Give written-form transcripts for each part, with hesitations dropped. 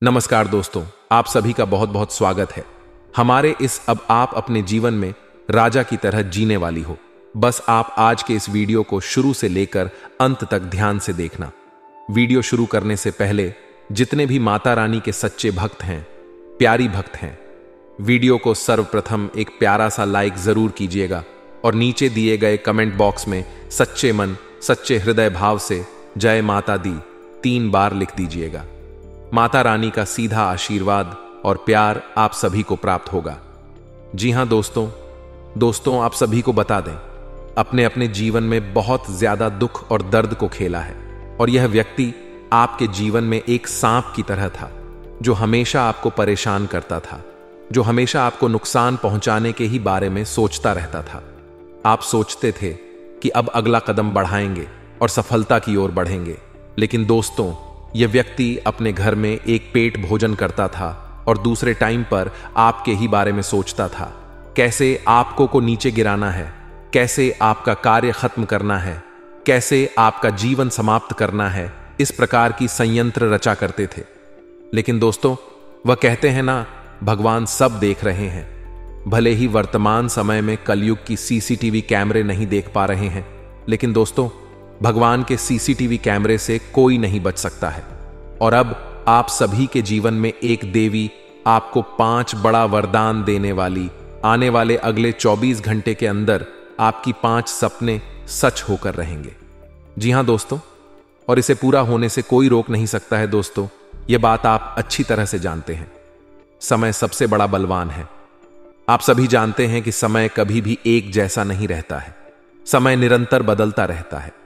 नमस्कार दोस्तों, आप सभी का बहुत बहुत स्वागत है हमारे इस अब आप अपने जीवन में राजा की तरह जीने वाली हो। बस आप आज के इस वीडियो को शुरू से लेकर अंत तक ध्यान से देखना। वीडियो शुरू करने से पहले जितने भी माता रानी के सच्चे भक्त हैं, प्यारी भक्त हैं, वीडियो को सर्वप्रथम एक प्यारा सा लाइक जरूर कीजिएगा और नीचे दिए गए कमेंट बॉक्स में सच्चे मन सच्चे हृदय भाव से जय माता दी 3 बार लिख दीजिएगा। माता रानी का सीधा आशीर्वाद और प्यार आप सभी को प्राप्त होगा। जी हां दोस्तों आप सभी को बता दें, अपने अपने जीवन में बहुत ज्यादा दुख और दर्द को खेला है और यह व्यक्ति आपके जीवन में एक सांप की तरह था जो हमेशा आपको परेशान करता था, जो हमेशा आपको नुकसान पहुंचाने के ही बारे में सोचता रहता था। आप सोचते थे कि अब अगला कदम बढ़ाएंगे और सफलता की ओर बढ़ेंगे, लेकिन दोस्तों यह व्यक्ति अपने घर में एक पेट भोजन करता था और दूसरे टाइम पर आपके ही बारे में सोचता था, कैसे आपको को नीचे गिराना है, कैसे आपका कार्य खत्म करना है, कैसे आपका जीवन समाप्त करना है। इस प्रकार की संयंत्र रचा करते थे। लेकिन दोस्तों वह कहते हैं ना, भगवान सब देख रहे हैं। भले ही वर्तमान समय में कलयुग की सीसीटीवी कैमरे नहीं देख पा रहे हैं, लेकिन दोस्तों भगवान के सीसीटीवी कैमरे से कोई नहीं बच सकता है। और अब आप सभी के जीवन में एक देवी आपको 5 बड़ा वरदान देने वाली, आने वाले अगले 24 घंटे के अंदर आपकी 5 सपने सच होकर रहेंगे। जी हां दोस्तों, और इसे पूरा होने से कोई रोक नहीं सकता है। दोस्तों यह बात आप अच्छी तरह से जानते हैं। समय सबसे बड़ा बलवान है। आप सभी जानते हैं कि समय कभी भी एक जैसा नहीं रहता है। समय निरंतर बदलता रहता है।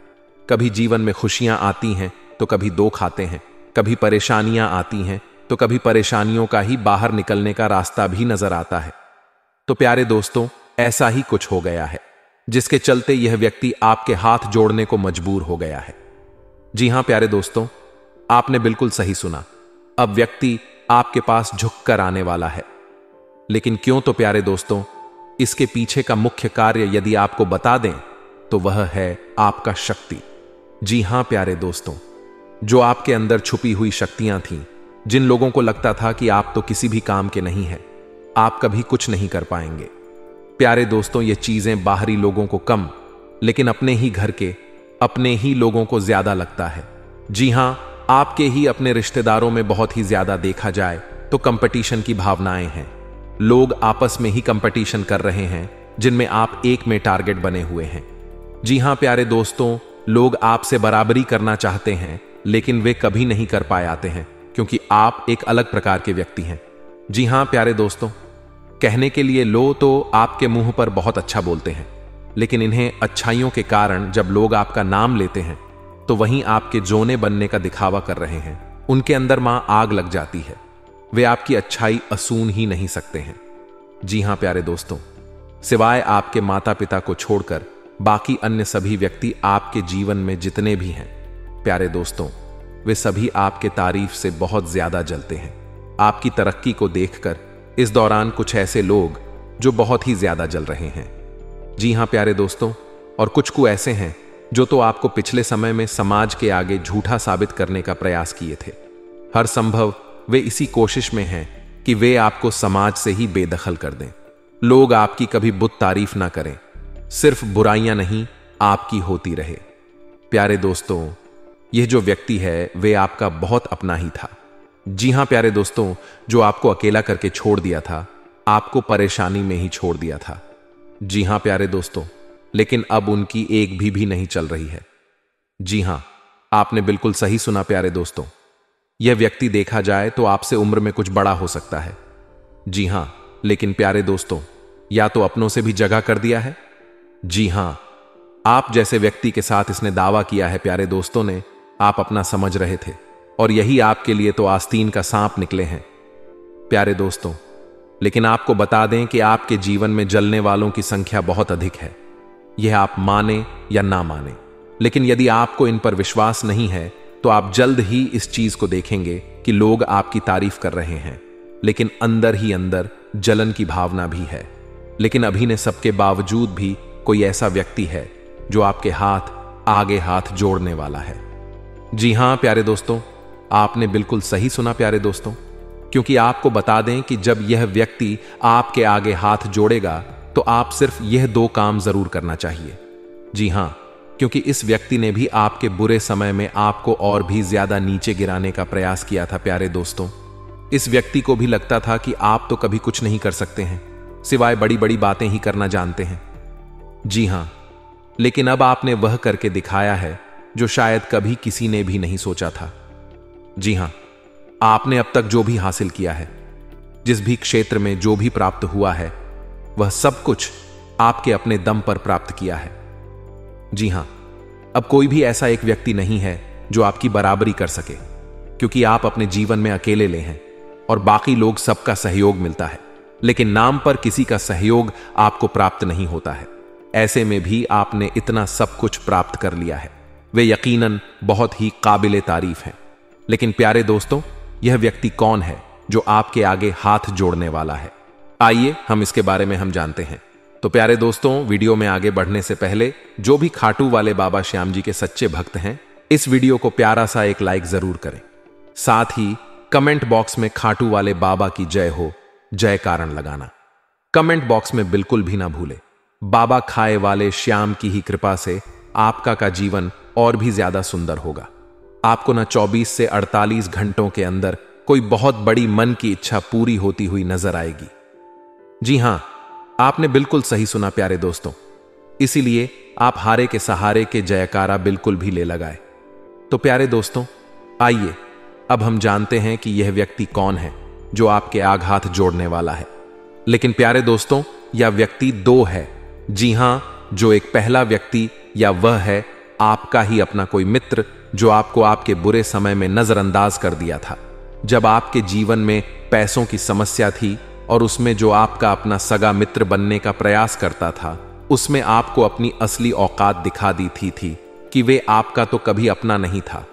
कभी जीवन में खुशियां आती हैं तो कभी दुख आते हैं, कभी परेशानियां आती हैं तो कभी परेशानियों का ही बाहर निकलने का रास्ता भी नजर आता है। तो प्यारे दोस्तों, ऐसा ही कुछ हो गया है जिसके चलते यह व्यक्ति आपके हाथ जोड़ने को मजबूर हो गया है। जी हां प्यारे दोस्तों, आपने बिल्कुल सही सुना। अब व्यक्ति आपके पास झुककर आने वाला है। लेकिन क्यों? तो प्यारे दोस्तों, इसके पीछे का मुख्य कार्य यदि आपको बता दें तो वह है आपका शक्ति। जी हां प्यारे दोस्तों, जो आपके अंदर छुपी हुई शक्तियां थीं, जिन लोगों को लगता था कि आप तो किसी भी काम के नहीं हैं, आप कभी कुछ नहीं कर पाएंगे। प्यारे दोस्तों, ये चीजें बाहरी लोगों को कम, लेकिन अपने ही घर के अपने ही लोगों को ज्यादा लगता है। जी हां, आपके ही अपने रिश्तेदारों में बहुत ही ज्यादा देखा जाए तो कंपटीशन की भावनाएं हैं। लोग आपस में ही कंपटीशन कर रहे हैं, जिनमें आप एक में टारगेट बने हुए हैं। जी हां प्यारे दोस्तों, लोग आपसे बराबरी करना चाहते हैं, लेकिन वे कभी नहीं कर पाए आते हैं, क्योंकि आप एक अलग प्रकार के व्यक्ति हैं। जी हां प्यारे दोस्तों, कहने के लिए लो तो आपके मुंह पर बहुत अच्छा बोलते हैं, लेकिन इन्हें अच्छाइयों के कारण जब लोग आपका नाम लेते हैं तो वहीं आपके जोने बनने का दिखावा कर रहे हैं। उनके अंदर मां आग लग जाती है। वे आपकी अच्छाई असून ही नहीं सकते हैं। जी हां प्यारे दोस्तों, सिवाय आपके माता पिता को छोड़कर बाकी अन्य सभी व्यक्ति आपके जीवन में जितने भी हैं, प्यारे दोस्तों, वे सभी आपके तारीफ से बहुत ज्यादा जलते हैं। आपकी तरक्की को देखकर इस दौरान कुछ ऐसे लोग जो बहुत ही ज्यादा जल रहे हैं। जी हां प्यारे दोस्तों, और कुछ ऐसे हैं जो तो आपको पिछले समय में समाज के आगे झूठा साबित करने का प्रयास किए थे। हर संभव वे इसी कोशिश में हैं कि वे आपको समाज से ही बेदखल कर दें। लोग आपकी कभी बुत तारीफ ना करें, सिर्फ बुराइयां नहीं आपकी होती रहे। प्यारे दोस्तों, यह जो व्यक्ति है वे आपका बहुत अपना ही था। जी हां प्यारे दोस्तों, जो आपको अकेला करके छोड़ दिया था, आपको परेशानी में ही छोड़ दिया था। जी हां प्यारे दोस्तों, लेकिन अब उनकी एक भी नहीं चल रही है। जी हां, आपने बिल्कुल सही सुना प्यारे दोस्तों। यह व्यक्ति देखा जाए तो आपसे उम्र में कुछ बड़ा हो सकता है। जी हां, लेकिन प्यारे दोस्तों, या तो अपनों से भी जगह कर दिया है। जी हां, आप जैसे व्यक्ति के साथ इसने दावा किया है प्यारे दोस्तों ने, आप अपना समझ रहे थे और यही आपके लिए तो आस्तीन का सांप निकले हैं प्यारे दोस्तों। लेकिन आपको बता दें कि आपके जीवन में जलने वालों की संख्या बहुत अधिक है। यह आप माने या ना माने, लेकिन यदि आपको इन पर विश्वास नहीं है तो आप जल्द ही इस चीज को देखेंगे कि लोग आपकी तारीफ कर रहे हैं, लेकिन अंदर ही अंदर जलन की भावना भी है। लेकिन अभी ने सबके बावजूद भी कोई ऐसा व्यक्ति है जो आपके हाथ आगे हाथ जोड़ने वाला है। जी हां प्यारे दोस्तों, आपने बिल्कुल सही सुना प्यारे दोस्तों, क्योंकि आपको बता दें कि जब यह व्यक्ति आपके आगे हाथ जोड़ेगा तो आप सिर्फ यह 2 काम जरूर करना चाहिए। जी हां, क्योंकि इस व्यक्ति ने भी आपके बुरे समय में आपको और भी ज्यादा नीचे गिराने का प्रयास किया था प्यारे दोस्तों। इस व्यक्ति को भी लगता था कि आप तो कभी कुछ नहीं कर सकते हैं, सिवाय बड़ी बड़ी बातें ही करना जानते हैं। जी हां, लेकिन अब आपने वह करके दिखाया है जो शायद कभी किसी ने भी नहीं सोचा था। जी हां, आपने अब तक जो भी हासिल किया है, जिस भी क्षेत्र में जो भी प्राप्त हुआ है, वह सब कुछ आपके अपने दम पर प्राप्त किया है। जी हां, अब कोई भी ऐसा एक व्यक्ति नहीं है जो आपकी बराबरी कर सके, क्योंकि आप अपने जीवन में अकेले ले हैं और बाकी लोग सबका सहयोग मिलता है, लेकिन नाम पर किसी का सहयोग आपको प्राप्त नहीं होता है। ऐसे में भी आपने इतना सब कुछ प्राप्त कर लिया है, वे यकीनन बहुत ही काबिले तारीफ हैं। लेकिन प्यारे दोस्तों, यह व्यक्ति कौन है जो आपके आगे हाथ जोड़ने वाला है? आइए हम इसके बारे में हम जानते हैं। तो प्यारे दोस्तों, वीडियो में आगे बढ़ने से पहले जो भी खाटू वाले बाबा श्याम जी के सच्चे भक्त हैं, इस वीडियो को प्यारा सा एक लाइक जरूर करें। साथ ही कमेंट बॉक्स में खाटू वाले बाबा की जय हो जय कारण लगाना। कमेंट बॉक्स में बिल्कुल भी ना भूले। बाबा खाए वाले श्याम की ही कृपा से आपका का जीवन और भी ज्यादा सुंदर होगा। आपको ना 24 से 48 घंटों के अंदर कोई बहुत बड़ी मन की इच्छा पूरी होती हुई नजर आएगी। जी हां, आपने बिल्कुल सही सुना प्यारे दोस्तों। इसीलिए आप हारे के सहारे के जयकारा बिल्कुल भी ले लगाए। तो प्यारे दोस्तों, आइए अब हम जानते हैं कि यह व्यक्ति कौन है जो आपके आगे हाथ जोड़ने वाला है। लेकिन प्यारे दोस्तों, यह व्यक्ति 2 है। जी हां, जो एक पहला व्यक्ति या वह है आपका ही अपना कोई मित्र जो आपको आपके बुरे समय में नजरअंदाज कर दिया था। जब आपके जीवन में पैसों की समस्या थी और उसमें जो आपका अपना सगा मित्र बनने का प्रयास करता था, उसमें आपको अपनी असली औकात दिखा दी थी कि वे आपका तो कभी अपना नहीं था।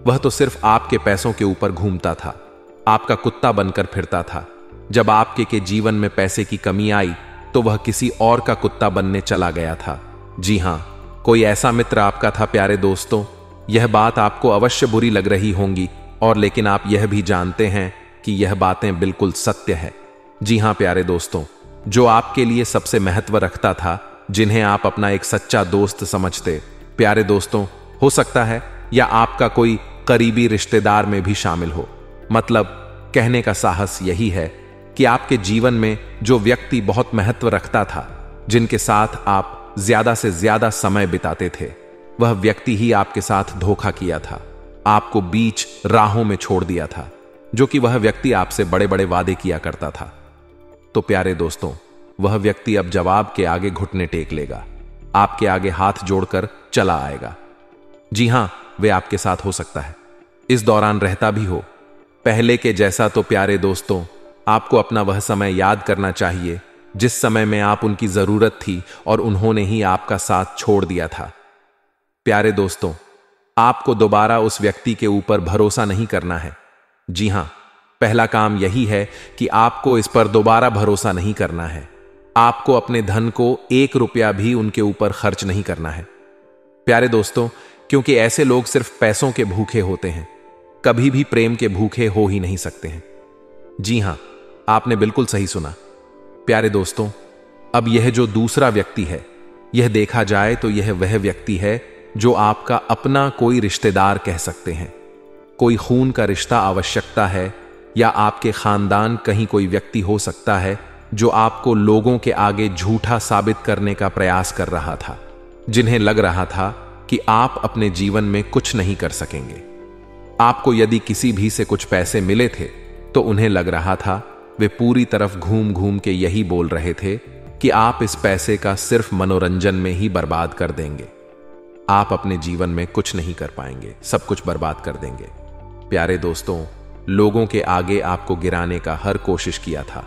वह तो सिर्फ आपके पैसों के ऊपर घूमता था, आपका कुत्ता बनकर फिरता था। जब आपके के जीवन में पैसे की कमी आई तो वह किसी और का कुत्ता बनने चला गया था। जी हां, कोई ऐसा मित्र आपका था प्यारे दोस्तों। यह बात आपको अवश्य बुरी लग रही होंगी, और लेकिन आप यह भी जानते हैं कि यह बातें बिल्कुल सत्य है। जी हां प्यारे दोस्तों, जो आपके लिए सबसे महत्व रखता था, जिन्हें आप अपना एक सच्चा दोस्त समझते, प्यारे दोस्तों, हो सकता है या आपका कोई करीबी रिश्तेदार में भी शामिल हो। मतलब कहने का साहस यही है कि आपके जीवन में जो व्यक्ति बहुत महत्व रखता था, जिनके साथ आप ज्यादा से ज्यादा समय बिताते थे, वह व्यक्ति ही आपके साथ धोखा किया था, आपको बीच राहों में छोड़ दिया था, जो कि वह व्यक्ति आपसे बड़े बड़े वादे किया करता था। तो प्यारे दोस्तों, वह व्यक्ति अब जवाब के आगे घुटने टेक लेगा, आपके आगे हाथ जोड़कर चला आएगा। जी हां, वे आपके साथ हो सकता है इस दौरान रहता भी हो पहले के जैसा। तो प्यारे दोस्तों, आपको अपना वह समय याद करना चाहिए जिस समय में आप उनकी जरूरत थी और उन्होंने ही आपका साथ छोड़ दिया था। प्यारे दोस्तों, आपको दोबारा उस व्यक्ति के ऊपर भरोसा नहीं करना है। जी हां, पहला काम यही है कि आपको इस पर दोबारा भरोसा नहीं करना है। आपको अपने धन को 1 रुपया भी उनके ऊपर खर्च नहीं करना है प्यारे दोस्तों, क्योंकि ऐसे लोग सिर्फ पैसों के भूखे होते हैं, कभी भी प्रेम के भूखे हो ही नहीं सकते हैं। जी हां, आपने बिल्कुल सही सुना प्यारे दोस्तों। अब यह जो दूसरा व्यक्ति है, यह देखा जाए तो यह वह व्यक्ति है जो आपका अपना कोई रिश्तेदार कह सकते हैं। कोई खून का रिश्ता आवश्यकता है, या आपके खानदान कहीं कोई व्यक्ति हो सकता है जो आपको लोगों के आगे झूठा साबित करने का प्रयास कर रहा था, जिन्हें लग रहा था कि आप अपने जीवन में कुछ नहीं कर सकेंगे। आपको यदि किसी भी से कुछ पैसे मिले थे तो उन्हें लग रहा था, वे पूरी तरफ घूम घूम के यही बोल रहे थे कि आप इस पैसे का सिर्फ मनोरंजन में ही बर्बाद कर देंगे, आप अपने जीवन में कुछ नहीं कर पाएंगे, सब कुछ बर्बाद कर देंगे। प्यारे दोस्तों, लोगों के आगे आपको गिराने का हर कोशिश किया था,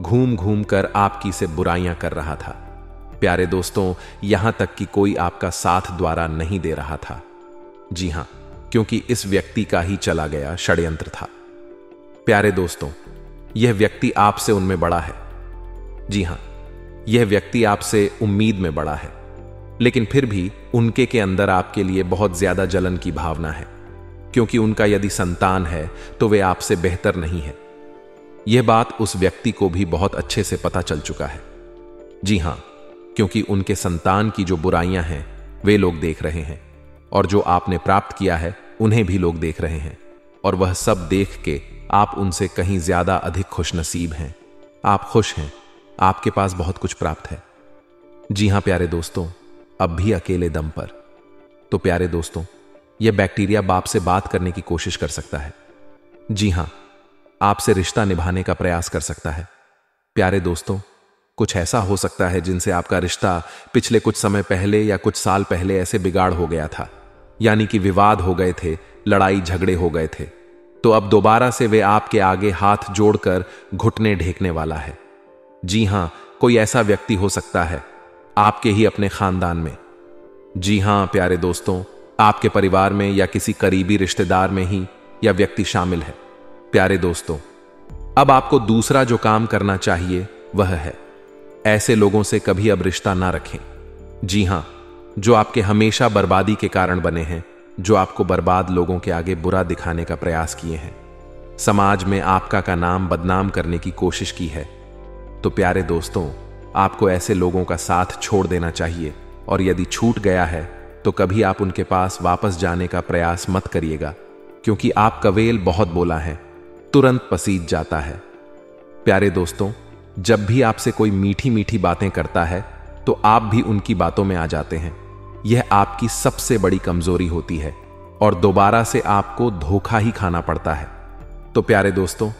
घूम घूम कर आपकी से बुराइयां कर रहा था। प्यारे दोस्तों, यहां तक कि कोई आपका साथ द्वारा नहीं दे रहा था। जी हां, क्योंकि इस व्यक्ति का ही चला गया षड्यंत्र था। प्यारे दोस्तों, यह व्यक्ति आपसे उनमें बड़ा है। जी हां, यह व्यक्ति आपसे उम्मीद में बड़ा है, लेकिन फिर भी उनके के अंदर आपके लिए बहुत ज्यादा जलन की भावना है, क्योंकि उनका यदि संतान है तो वे आपसे बेहतर नहीं है। यह बात उस व्यक्ति को भी बहुत अच्छे से पता चल चुका है। जी हां, क्योंकि उनके संतान की जो बुराइयां हैं वे लोग देख रहे हैं, और जो आपने प्राप्त किया है उन्हें भी लोग देख रहे हैं, और वह सब देख के आप उनसे कहीं ज्यादा अधिक खुशनसीब हैं। आप खुश हैं, आपके पास बहुत कुछ प्राप्त है। जी हां प्यारे दोस्तों, अब भी अकेले दम पर। तो प्यारे दोस्तों, यह बैक्टीरिया बाप से बात करने की कोशिश कर सकता है। जी हां, आपसे रिश्ता निभाने का प्रयास कर सकता है। प्यारे दोस्तों, कुछ ऐसा हो सकता है जिनसे आपका रिश्ता पिछले कुछ समय पहले या कुछ साल पहले ऐसे बिगाड़ हो गया था, यानी कि विवाद हो गए थे, लड़ाई झगड़े हो गए थे। तो अब दोबारा से वे आपके आगे हाथ जोड़कर घुटने ढेकने वाला है। जी हां, कोई ऐसा व्यक्ति हो सकता है आपके ही अपने खानदान में। जी हां प्यारे दोस्तों, आपके परिवार में या किसी करीबी रिश्तेदार में ही यह व्यक्ति शामिल है। प्यारे दोस्तों, अब आपको दूसरा जो काम करना चाहिए वह है ऐसे लोगों से कभी अब रिश्ता ना रखें। जी हां, जो आपके हमेशा बर्बादी के कारण बने हैं, जो आपको बर्बाद लोगों के आगे बुरा दिखाने का प्रयास किए हैं, समाज में आपका का नाम बदनाम करने की कोशिश की है। तो प्यारे दोस्तों, आपको ऐसे लोगों का साथ छोड़ देना चाहिए, और यदि छूट गया है तो कभी आप उनके पास वापस जाने का प्रयास मत करिएगा, क्योंकि आप कवेल बहुत बोला है, तुरंत पसीज जाता है। प्यारे दोस्तों, जब भी आपसे कोई मीठी मीठी बातें करता है तो आप भी उनकी बातों में आ जाते हैं। यह आपकी सबसे बड़ी कमजोरी होती है, और दोबारा से आपको धोखा ही खाना पड़ता है। तो प्यारे दोस्तों,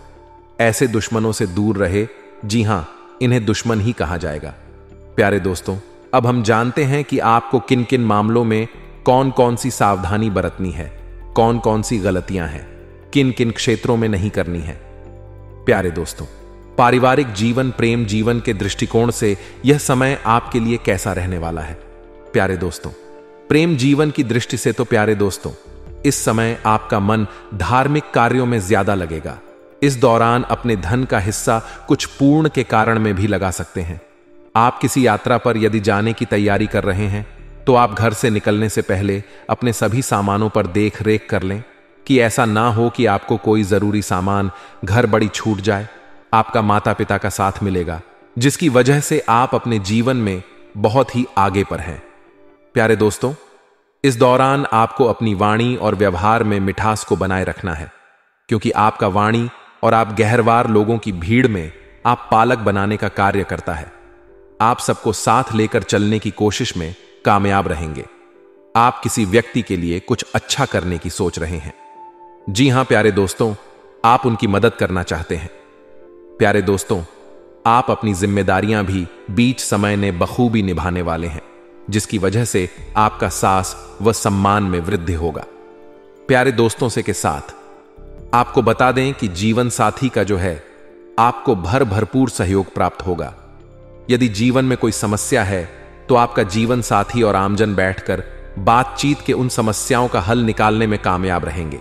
ऐसे दुश्मनों से दूर रहे। जी हां, इन्हें दुश्मन ही कहा जाएगा। प्यारे दोस्तों, अब हम जानते हैं कि आपको किन किन मामलों में कौन कौन सी सावधानी बरतनी है, कौन कौन सी गलतियां हैं, किन किन क्षेत्रों में नहीं करनी है। प्यारे दोस्तों, पारिवारिक जीवन, प्रेम जीवन के दृष्टिकोण से यह समय आपके लिए कैसा रहने वाला है। प्यारे दोस्तों, प्रेम जीवन की दृष्टि से तो प्यारे दोस्तों, इस समय आपका मन धार्मिक कार्यों में ज्यादा लगेगा। इस दौरान अपने धन का हिस्सा कुछ पूर्ण के कारण में भी लगा सकते हैं। आप किसी यात्रा पर यदि जाने की तैयारी कर रहे हैं तो आप घर से निकलने से पहले अपने सभी सामानों पर देख रेख कर लें कि ऐसा ना हो कि आपको कोई जरूरी सामान घर बड़ी छूट जाए। आपका माता पिता का साथ मिलेगा, जिसकी वजह से आप अपने जीवन में बहुत ही आगे पर हैं। प्यारे दोस्तों, इस दौरान आपको अपनी वाणी और व्यवहार में मिठास को बनाए रखना है, क्योंकि आपका वाणी और आप गहरवार लोगों की भीड़ में आप पालक बनाने का कार्य करता है। आप सबको साथ लेकर चलने की कोशिश में कामयाब रहेंगे। आप किसी व्यक्ति के लिए कुछ अच्छा करने की सोच रहे हैं। जी हां प्यारे दोस्तों, आप उनकी मदद करना चाहते हैं। प्यारे दोस्तों, आप अपनी जिम्मेदारियां भी बीच समय ने बखूबी निभाने वाले हैं, जिसकी वजह से आपका साहस व सम्मान में वृद्धि होगा। प्यारे दोस्तों से के साथ आपको बता दें कि जीवन साथी का जो है आपको भरपूर सहयोग प्राप्त होगा। यदि जीवन में कोई समस्या है तो आपका जीवन साथी और आमजन बैठकर बातचीत के उन समस्याओं का हल निकालने में कामयाब रहेंगे।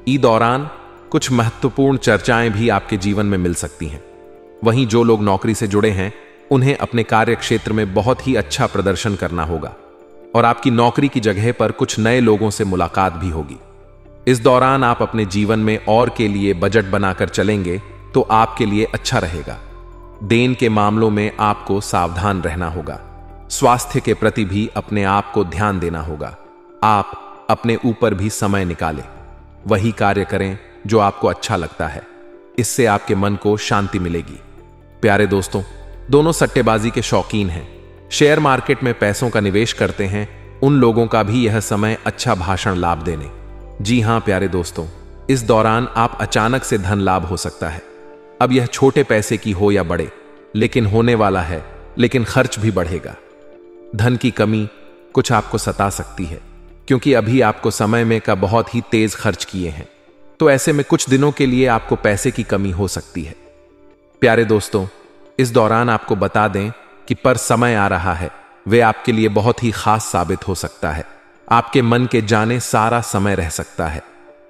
इस दौरान कुछ महत्वपूर्ण चर्चाएं भी आपके जीवन में मिल सकती हैं। वहीं जो लोग नौकरी से जुड़े हैं उन्हें अपने कार्य क्षेत्र में बहुत ही अच्छा प्रदर्शन करना होगा, और आपकी नौकरी की जगह पर कुछ नए लोगों से मुलाकात भी होगी। इस दौरान आप अपने जीवन में और के लिए बजट बनाकर चलेंगे तो आपके लिए अच्छा रहेगा। देन के मामलों में आपको सावधान रहना होगा। स्वास्थ्य के प्रति भी अपने आप को ध्यान देना होगा। आप अपने ऊपर भी समय निकालें, वही कार्य करें जो आपको अच्छा लगता है। इससे आपके मन को शांति मिलेगी। प्यारे दोस्तों, दोनों सट्टेबाजी के शौकीन हैं, शेयर मार्केट में पैसों का निवेश करते हैं, उन लोगों का भी यह समय अच्छा भाषण लाभ देने। जी हां प्यारे दोस्तों, इस दौरान आप अचानक से धन लाभ हो सकता है। अब यह छोटे पैसे की हो या बड़े, लेकिन होने वाला है, लेकिन खर्च भी बढ़ेगा। धन की कमी कुछ आपको सता सकती है, क्योंकि अभी आपको समय में का बहुत ही तेज खर्च किए हैं। तो ऐसे में कुछ दिनों के लिए आपको पैसे की कमी हो सकती है। प्यारे दोस्तों, इस दौरान आपको बता दें कि पर समय आ रहा है, वे आपके लिए बहुत ही खास साबित हो सकता है। आपके मन के जाने सारा समय रह सकता है।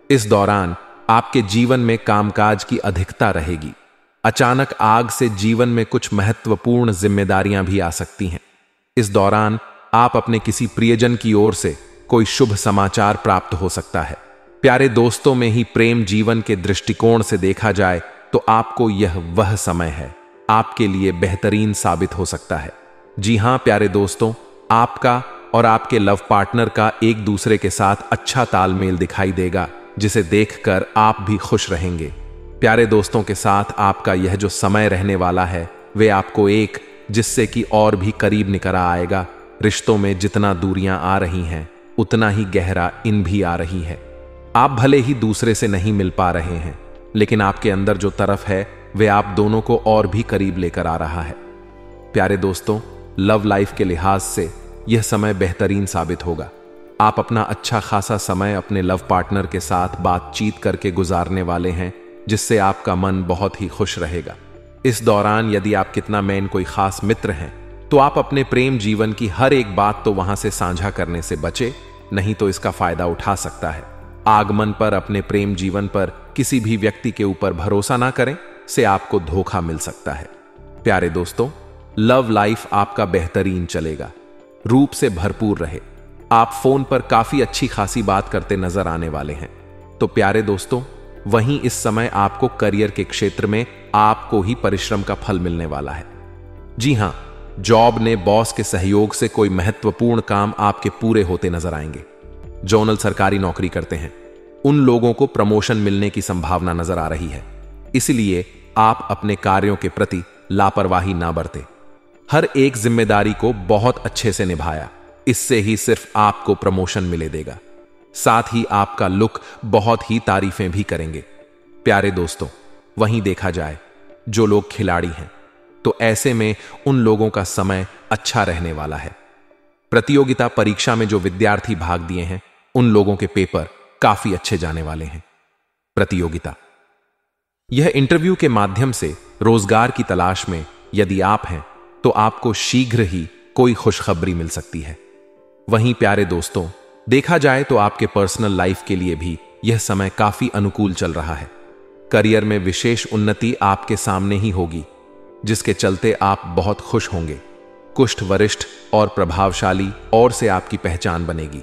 इस दौरान आपके जीवन में कामकाज की अधिकता रहेगी। अचानक आग से जीवन में कुछ महत्वपूर्ण जिम्मेदारियां भी आ सकती हैं। इस दौरान आप अपने किसी प्रियजन की ओर से कोई शुभ समाचार प्राप्त हो सकता है। प्यारे दोस्तों, में ही प्रेम जीवन के दृष्टिकोण से देखा जाए तो आपको यह वह समय है आपके लिए बेहतरीन साबित हो सकता है। जी हां प्यारे दोस्तों, आपका और आपके लव पार्टनर का एक दूसरे के साथ अच्छा तालमेल दिखाई देगा, जिसे देखकर आप भी खुश रहेंगे। प्यारे दोस्तों के साथ आपका यह जो समय रहने वाला है वे आपको एक जिससे कि और भी करीब निकल आएगा। रिश्तों में जितना दूरियां आ रही हैं उतना ही गहरा इन भी आ रही है। आप भले ही दूसरे से नहीं मिल पा रहे हैं, लेकिन आपके अंदर जो तरफ है वे आप दोनों को और भी करीब लेकर आ रहा है। प्यारे दोस्तों, लव लाइफ के लिहाज से यह समय बेहतरीन साबित होगा। आप अपना अच्छा खासा समय अपने लव पार्टनर के साथ बातचीत करके गुजारने वाले हैं, जिससे आपका मन बहुत ही खुश रहेगा। इस दौरान यदि आप कितना मैन कोई खास मित्र हैं तो आप अपने प्रेम जीवन की हर एक बात तो वहां से साझा करने से बचे, नहीं तो इसका फायदा उठा सकता है। आगमन पर अपने प्रेम जीवन पर किसी भी व्यक्ति के ऊपर भरोसा ना करें, से आपको धोखा मिल सकता है। प्यारे दोस्तों, लव लाइफ आपका बेहतरीन चलेगा, रूप से भरपूर रहे। आप फोन पर काफी अच्छी खासी बात करते नजर आने वाले हैं। तो प्यारे दोस्तों, वहीं इस समय आपको करियर के क्षेत्र में आपको ही परिश्रम का फल मिलने वाला है। जी हां, जॉब ने बॉस के सहयोग से कोई महत्वपूर्ण काम आपके पूरे होते नजर आएंगे। जोनल सरकारी नौकरी करते हैं उन लोगों को प्रमोशन मिलने की संभावना नजर आ रही है, इसलिए आप अपने कार्यों के प्रति लापरवाही ना बरतें। हर एक जिम्मेदारी को बहुत अच्छे से निभाया, इससे ही सिर्फ आपको प्रमोशन मिले देगा। साथ ही आपका लुक बहुत ही तारीफें भी करेंगे। प्यारे दोस्तों, वहीं देखा जाए जो लोग खिलाड़ी हैं तो ऐसे में उन लोगों का समय अच्छा रहने वाला है। प्रतियोगिता परीक्षा में जो विद्यार्थी भाग दिए हैं उन लोगों के पेपर काफी अच्छे जाने वाले हैं। प्रतियोगिता यह इंटरव्यू के माध्यम से रोजगार की तलाश में यदि आप हैं तो आपको शीघ्र ही कोई खुशखबरी मिल सकती है। वहीं प्यारे दोस्तों, देखा जाए तो आपके पर्सनल लाइफ के लिए भी यह समय काफी अनुकूल चल रहा है। करियर में विशेष उन्नति आपके सामने ही होगी, जिसके चलते आप बहुत खुश होंगे। कुष्ठ वरिष्ठ और प्रभावशाली और से आपकी पहचान बनेगी,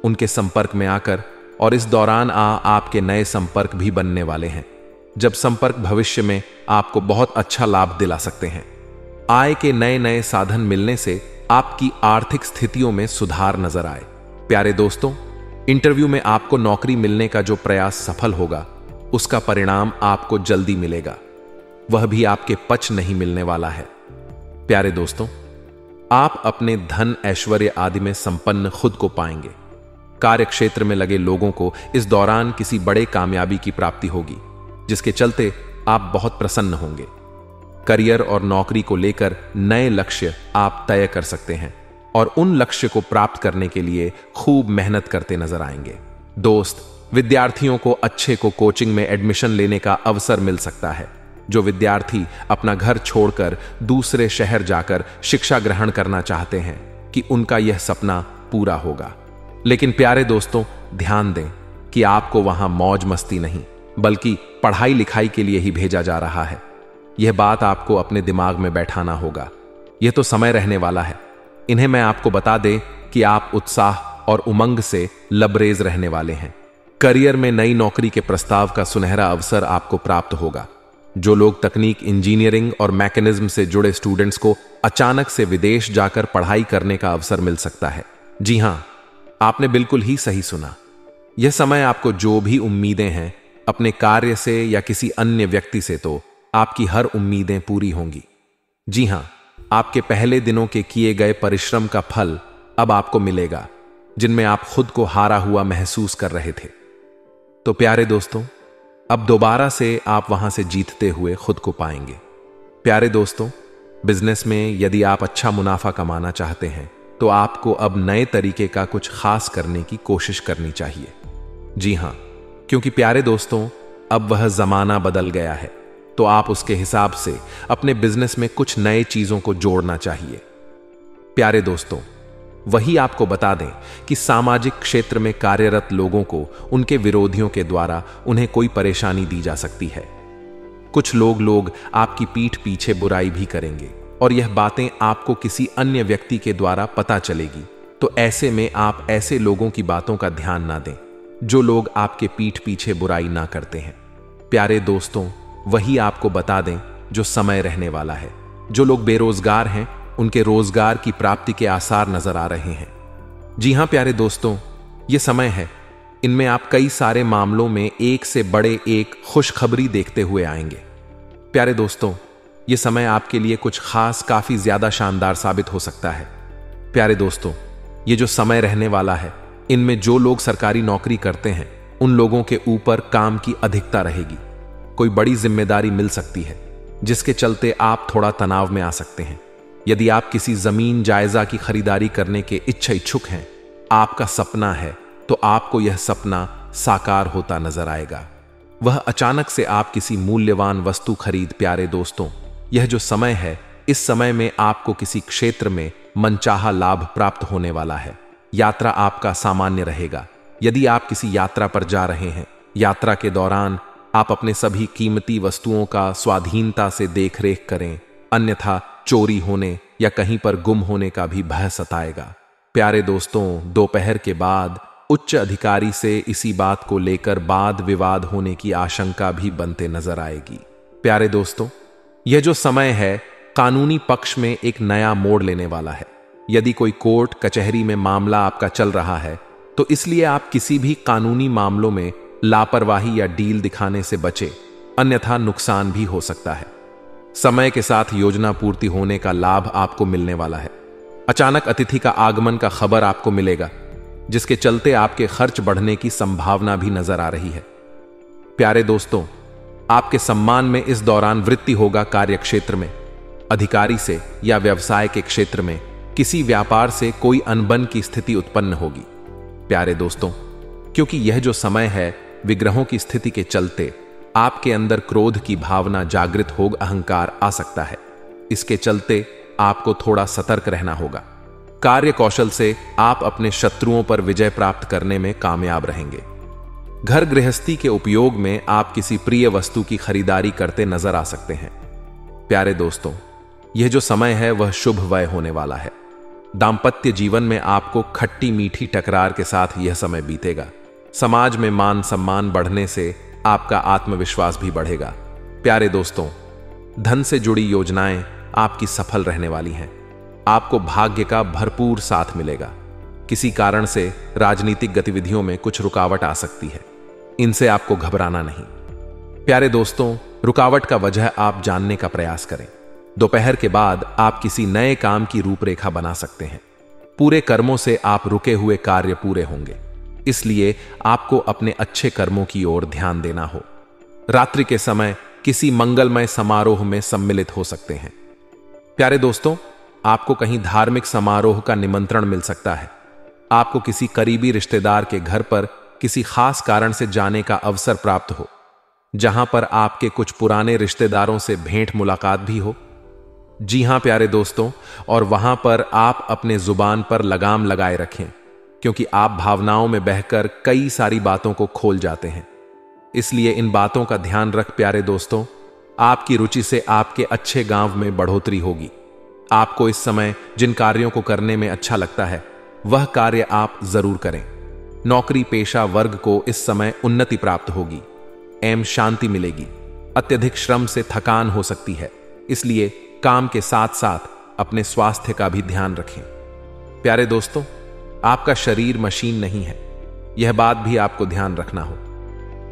उनके संपर्क में आकर, और इस दौरान आपके नए संपर्क भी बनने वाले हैं। जब संपर्क भविष्य में आपको बहुत अच्छा लाभ दिला सकते हैं। आय के नए नए साधन मिलने से आपकी आर्थिक स्थितियों में सुधार नजर आए। प्यारे दोस्तों, इंटरव्यू में आपको नौकरी मिलने का जो प्रयास सफल होगा उसका परिणाम आपको जल्दी मिलेगा, वह भी आपके पक्ष नहीं मिलने वाला है। प्यारे दोस्तों, आप अपने धन ऐश्वर्य आदि में संपन्न खुद को पाएंगे। कार्य क्षेत्र में लगे लोगों को इस दौरान किसी बड़े कामयाबी की प्राप्ति होगी, जिसके चलते आप बहुत प्रसन्न होंगे। करियर और नौकरी को लेकर नए लक्ष्य आप तय कर सकते हैं और उन लक्ष्य को प्राप्त करने के लिए खूब मेहनत करते नजर आएंगे। दोस्त, विद्यार्थियों को अच्छे को कोचिंग में एडमिशन लेने का अवसर मिल सकता है। जो विद्यार्थी अपना घर छोड़कर दूसरे शहर जाकर शिक्षा ग्रहण करना चाहते हैं कि उनका यह सपना पूरा होगा। लेकिन प्यारे दोस्तों, ध्यान दें कि आपको वहां मौज मस्ती नहीं बल्कि पढ़ाई लिखाई के लिए ही भेजा जा रहा है। यह बात आपको अपने दिमाग में बैठाना होगा। यह तो समय रहने वाला है। इन्हें मैं आपको बता दें कि आप उत्साह और उमंग से लबरेज रहने वाले हैं। करियर में नई नौकरी के प्रस्ताव का सुनहरा अवसर आपको प्राप्त होगा। जो लोग तकनीक, इंजीनियरिंग और मैकेनिज्म से जुड़े स्टूडेंट्स को अचानक से विदेश जाकर पढ़ाई करने का अवसर मिल सकता है। जी हां, आपने बिल्कुल ही सही सुना। यह समय आपको जो भी उम्मीदें हैं अपने कार्य से या किसी अन्य व्यक्ति से, तो आपकी हर उम्मीदें पूरी होंगी। जी हां, आपके पहले दिनों के किए गए परिश्रम का फल अब आपको मिलेगा, जिनमें आप खुद को हारा हुआ महसूस कर रहे थे। तो प्यारे दोस्तों, अब दोबारा से आप वहां से जीतते हुए खुद को पाएंगे। प्यारे दोस्तों, बिजनेस में यदि आप अच्छा मुनाफा कमाना चाहते हैं तो आपको अब नए तरीके का कुछ खास करने की कोशिश करनी चाहिए। जी हां, क्योंकि प्यारे दोस्तों, अब वह जमाना बदल गया है, तो आप उसके हिसाब से अपने बिजनेस में कुछ नए चीजों को जोड़ना चाहिए। प्यारे दोस्तों, वही आपको बता दें कि सामाजिक क्षेत्र में कार्यरत लोगों को उनके विरोधियों के द्वारा उन्हें कोई परेशानी दी जा सकती है। कुछ लोग आपकी पीठ पीछे बुराई भी करेंगे और यह बातें आपको किसी अन्य व्यक्ति के द्वारा पता चलेगी। तो ऐसे में आप ऐसे लोगों की बातों का ध्यान ना दें। जो लोग आपके पीठ पीछे बुराई ना करते हैं। प्यारे दोस्तों, वही आपको बता दें जो समय रहने वाला है। जो लोग बेरोजगार हैं, उनके रोजगार की प्राप्ति के आसार नजर आ रहे हैं। जी हां प्यारे दोस्तों, ये समय है, इनमें आप कई सारे मामलों में एक से बड़े एक खुशखबरी देखते हुए आएंगे। प्यारे दोस्तों, ये समय आपके लिए कुछ खास, काफी ज्यादा शानदार साबित हो सकता है। प्यारे दोस्तों, ये जो समय रहने वाला है, इनमें जो लोग सरकारी नौकरी करते हैं, उन लोगों के ऊपर काम की अधिकता रहेगी। कोई बड़ी जिम्मेदारी मिल सकती है, जिसके चलते आप थोड़ा तनाव में आ सकते हैं। यदि आप किसी जमीन जायजा की खरीदारी करने के इच्छुक हैं, आपका सपना है, तो आपको यह सपना साकार होता नजर आएगा। वह अचानक से आप किसी मूल्यवान वस्तु खरीद। प्यारे दोस्तों, यह जो समय है, इस समय में आपको किसी क्षेत्र में मनचाहा लाभ प्राप्त होने वाला है। यात्रा आपका सामान्य रहेगा। यदि आप किसी यात्रा पर जा रहे हैं, यात्रा के दौरान आप अपने सभी कीमती वस्तुओं का स्वाधीनता से देखरेख करें, अन्यथा चोरी होने या कहीं पर गुम होने का भी भय सताएगा। प्यारे दोस्तों, दोपहर के बाद उच्च अधिकारी से इसी बात को लेकर वाद विवाद होने की आशंका भी बनते नजर आएगी। प्यारे दोस्तों, यह जो समय है, कानूनी पक्ष में एक नया मोड़ लेने वाला है। यदि कोई कोर्ट कचहरी में मामला आपका चल रहा है, तो इसलिए आप किसी भी कानूनी मामलों में लापरवाही या डील दिखाने से बचे, अन्यथा नुकसान भी हो सकता है। समय के साथ योजना पूर्ति होने का लाभ आपको मिलने वाला है। अचानक अतिथि का आगमन का खबर आपको मिलेगा, जिसके चलते आपके खर्च बढ़ने की संभावना भी नजर आ रही है। प्यारे दोस्तों, आपके सम्मान में इस दौरान वृद्धि होगा। कार्यक्षेत्र में अधिकारी से या व्यवसाय के क्षेत्र में किसी व्यापार से कोई अनबन की स्थिति उत्पन्न होगी। प्यारे दोस्तों, क्योंकि यह जो समय है, विग्रहों की स्थिति के चलते आपके अंदर क्रोध की भावना जागृत हो, अहंकार आ सकता है। इसके चलते आपको थोड़ा सतर्क रहना होगा। कार्य कौशल से आप अपने शत्रुओं पर विजय प्राप्त करने में कामयाब रहेंगे। घर गृहस्थी के उपयोग में आप किसी प्रिय वस्तु की खरीदारी करते नजर आ सकते हैं। प्यारे दोस्तों, यह जो समय है, वह शुभ व्यय होने वाला है। दाम्पत्य जीवन में आपको खट्टी मीठी टकरार के साथ यह समय बीतेगा। समाज में मान सम्मान बढ़ने से आपका आत्मविश्वास भी बढ़ेगा। प्यारे दोस्तों, धन से जुड़ी योजनाएं आपकी सफल रहने वाली हैं। आपको भाग्य का भरपूर साथ मिलेगा। किसी कारण से राजनीतिक गतिविधियों में कुछ रुकावट आ सकती है, इनसे आपको घबराना नहीं। प्यारे दोस्तों, रुकावट का वजह आप जानने का प्रयास करें। दोपहर के बाद आप किसी नए काम की रूपरेखा बना सकते हैं। पूरे कर्मों से आप रुके हुए कार्य पूरे होंगे, इसलिए आपको अपने अच्छे कर्मों की ओर ध्यान देना हो। रात्रि के समय किसी मंगलमय समारोह में सम्मिलित हो सकते हैं। प्यारे दोस्तों, आपको कहीं धार्मिक समारोह का निमंत्रण मिल सकता है। आपको किसी करीबी रिश्तेदार के घर पर किसी खास कारण से जाने का अवसर प्राप्त हो, जहां पर आपके कुछ पुराने रिश्तेदारों से भेंट मुलाकात भी हो। जी हां प्यारे दोस्तों, और वहां पर आप अपने जुबान पर लगाम लगाए रखें, क्योंकि आप भावनाओं में बहकर कई सारी बातों को खोल जाते हैं। इसलिए इन बातों का ध्यान रख प्यारे दोस्तों। आपकी रुचि से आपके अच्छे गांव में बढ़ोतरी होगी। आपको इस समय जिन कार्यों को करने में अच्छा लगता है, वह कार्य आप जरूर करें। नौकरी पेशा वर्ग को इस समय उन्नति प्राप्त होगी एवं शांति मिलेगी। अत्यधिक श्रम से थकान हो सकती है, इसलिए काम के साथ साथ अपने स्वास्थ्य का भी ध्यान रखें। प्यारे दोस्तों, आपका शरीर मशीन नहीं है, यह बात भी आपको ध्यान रखना हो।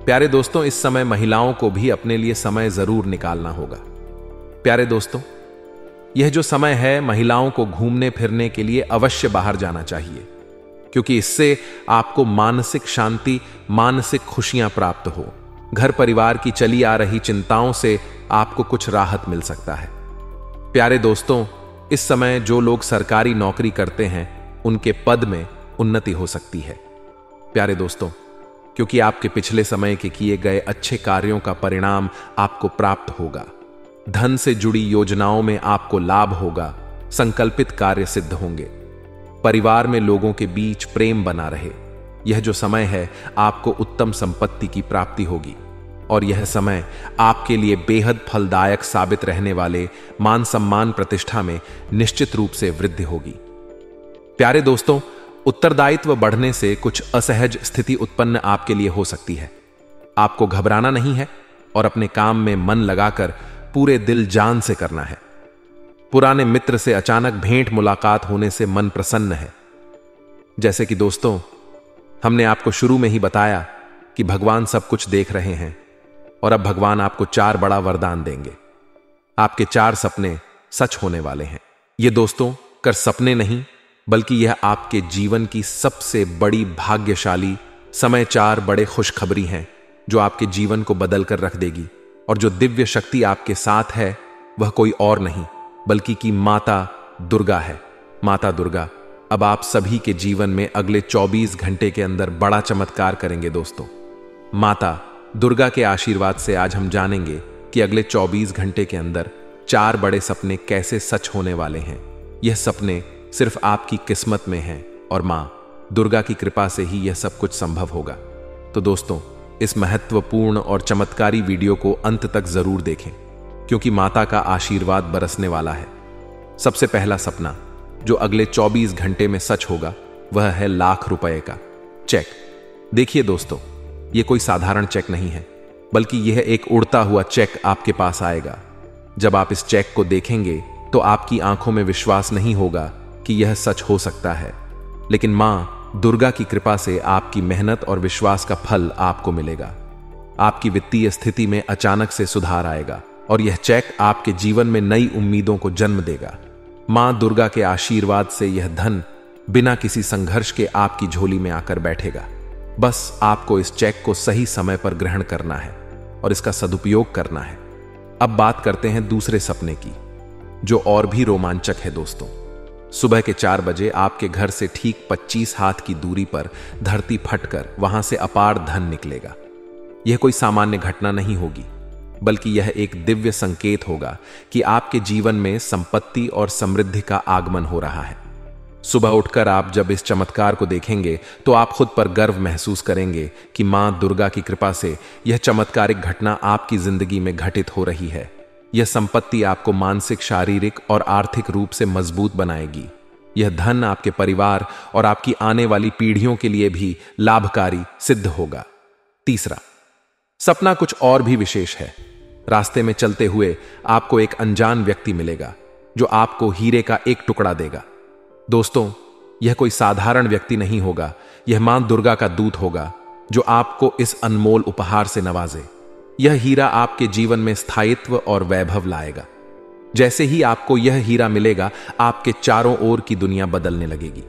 प्यारे दोस्तों, इस समय महिलाओं को भी अपने लिए समय जरूर निकालना होगा। प्यारे दोस्तों, यह जो समय है, महिलाओं को घूमने फिरने के लिए अवश्य बाहर जाना चाहिए, क्योंकि इससे आपको मानसिक शांति, मानसिक खुशियां प्राप्त हो। घर परिवार की चली आ रही चिंताओं से आपको कुछ राहत मिल सकता है। प्यारे दोस्तों, इस समय जो लोग सरकारी नौकरी करते हैं, उनके पद में उन्नति हो सकती है। प्यारे दोस्तों, क्योंकि आपके पिछले समय के किए गए अच्छे कार्यों का परिणाम आपको प्राप्त होगा। धन से जुड़ी योजनाओं में आपको लाभ होगा। संकल्पित कार्य सिद्ध होंगे। परिवार में लोगों के बीच प्रेम बना रहे। यह जो समय है, आपको उत्तम संपत्ति की प्राप्ति होगी, और यह समय आपके लिए बेहद फलदायक साबित रहने वाले मान सम्मान प्रतिष्ठा में निश्चित रूप से वृद्धि होगी। प्यारे दोस्तों, उत्तरदायित्व बढ़ने से कुछ असहज स्थिति उत्पन्न आपके लिए हो सकती है। आपको घबराना नहीं है और अपने काम में मन लगाकर पूरे दिल जान से करना है। पुराने मित्र से अचानक भेंट मुलाकात होने से मन प्रसन्न है। जैसे कि दोस्तों, हमने आपको शुरू में ही बताया कि भगवान सब कुछ देख रहे हैं और अब भगवान आपको 4 बड़ा वरदान देंगे। आपके 4 सपने सच होने वाले हैं। ये दोस्तों कर सपने नहीं, बल्कि यह आपके जीवन की सबसे बड़ी भाग्यशाली समय 4 बड़े खुशखबरी हैं जो आपके जीवन को बदल कर रख देगी। और जो दिव्य शक्ति आपके साथ है वह कोई और नहीं बल्कि कि माता दुर्गा है। माता दुर्गा अब आप सभी के जीवन में अगले 24 घंटे के अंदर बड़ा चमत्कार करेंगे। दोस्तों, माता दुर्गा के आशीर्वाद से आज हम जानेंगे कि अगले 24 घंटे के अंदर 4 बड़े सपने कैसे सच होने वाले हैं। यह सपने सिर्फ आपकी किस्मत में हैं और मां दुर्गा की कृपा से ही यह सब कुछ संभव होगा। तो दोस्तों, इस महत्वपूर्ण और चमत्कारी वीडियो को अंत तक जरूर देखें, क्योंकि माता का आशीर्वाद बरसने वाला है। सबसे पहला सपना जो अगले 24 घंटे में सच होगा वह है लाख रुपए का चेक। देखिए दोस्तों, यह कोई साधारण चेक नहीं है, बल्कि यह एक उड़ता हुआ चेक आपके पास आएगा। जब आप इस चेक को देखेंगे तो आपकी आंखों में विश्वास नहीं होगा कि यह सच हो सकता है, लेकिन मां दुर्गा की कृपा से आपकी मेहनत और विश्वास का फल आपको मिलेगा। आपकी वित्तीय स्थिति में अचानक से सुधार आएगा और यह चेक आपके जीवन में नई उम्मीदों को जन्म देगा। मां दुर्गा के आशीर्वाद से यह धन बिना किसी संघर्ष के आपकी झोली में आकर बैठेगा। बस आपको इस चेक को सही समय पर ग्रहण करना है और इसका सदुपयोग करना है। अब बात करते हैं दूसरे सपने की, जो और भी रोमांचक है। दोस्तों, सुबह के 4 बजे आपके घर से ठीक 25 हाथ की दूरी पर धरती फटकर वहां से अपार धन निकलेगा। यह कोई सामान्य घटना नहीं होगी, बल्कि यह एक दिव्य संकेत होगा कि आपके जीवन में संपत्ति और समृद्धि का आगमन हो रहा है। सुबह उठकर आप जब इस चमत्कार को देखेंगे तो आप खुद पर गर्व महसूस करेंगे कि मां दुर्गा की कृपा से यह चमत्कारिक घटना आपकी जिंदगी में घटित हो रही है। यह संपत्ति आपको मानसिक, शारीरिक और आर्थिक रूप से मजबूत बनाएगी। यह धन आपके परिवार और आपकी आने वाली पीढ़ियों के लिए भी लाभकारी सिद्ध होगा। तीसरा सपना कुछ और भी विशेष है। रास्ते में चलते हुए आपको एक अनजान व्यक्ति मिलेगा जो आपको हीरे का एक टुकड़ा देगा। दोस्तों, यह कोई साधारण व्यक्ति नहीं होगा, यह मां दुर्गा का दूत होगा जो आपको इस अनमोल उपहार से नवाजे। यह हीरा आपके जीवन में स्थायित्व और वैभव लाएगा। जैसे ही आपको यह हीरा मिलेगा, आपके चारों ओर की दुनिया बदलने लगेगी।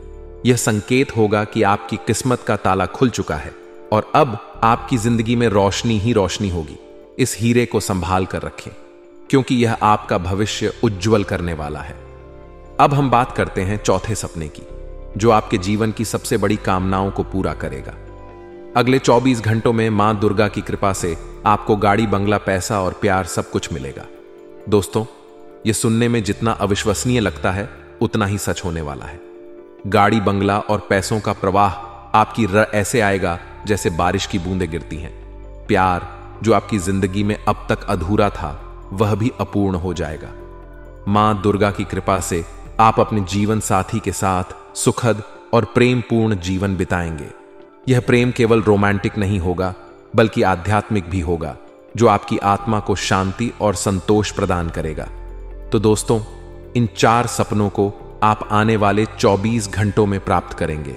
यह संकेत होगा कि आपकी किस्मत का ताला खुल चुका है और अब आपकी जिंदगी में रोशनी ही रोशनी होगी। इस हीरे को संभाल कर रखें, क्योंकि यह आपका भविष्य उज्जवल करने वाला है। अब हम बात करते हैं चौथे सपने की, जो आपके जीवन की सबसे बड़ी कामनाओं को पूरा करेगा। अगले 24 घंटों में मां दुर्गा की कृपा से आपको गाड़ी, बंगला, पैसा और प्यार सब कुछ मिलेगा। दोस्तों, यह सुनने में जितना अविश्वसनीय लगता है उतना ही सच होने वाला है। गाड़ी, बंगला और पैसों का प्रवाह आपकी ऐसे आएगा जैसे बारिश की बूंदें गिरती हैं। प्यार जो आपकी जिंदगी में अब तक अधूरा था वह भी अपूर्ण हो जाएगा। मां दुर्गा की कृपा से आप अपने जीवन साथी के साथ सुखद और प्रेमपूर्ण जीवन बिताएंगे। यह प्रेम केवल रोमांटिक नहीं होगा, बल्कि आध्यात्मिक भी होगा, जो आपकी आत्मा को शांति और संतोष प्रदान करेगा। तो दोस्तों, इन 4 सपनों को आप आने वाले 24 घंटों में प्राप्त करेंगे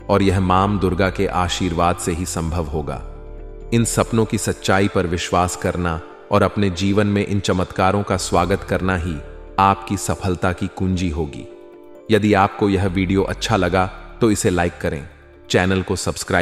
और यह मां दुर्गा के आशीर्वाद से ही संभव होगा। इन सपनों की सच्चाई पर विश्वास करना और अपने जीवन में इन चमत्कारों का स्वागत करना ही आपकी सफलता की कुंजी होगी। यदि आपको यह वीडियो अच्छा लगा तो इसे लाइक करें, चैनल को सब्सक्राइब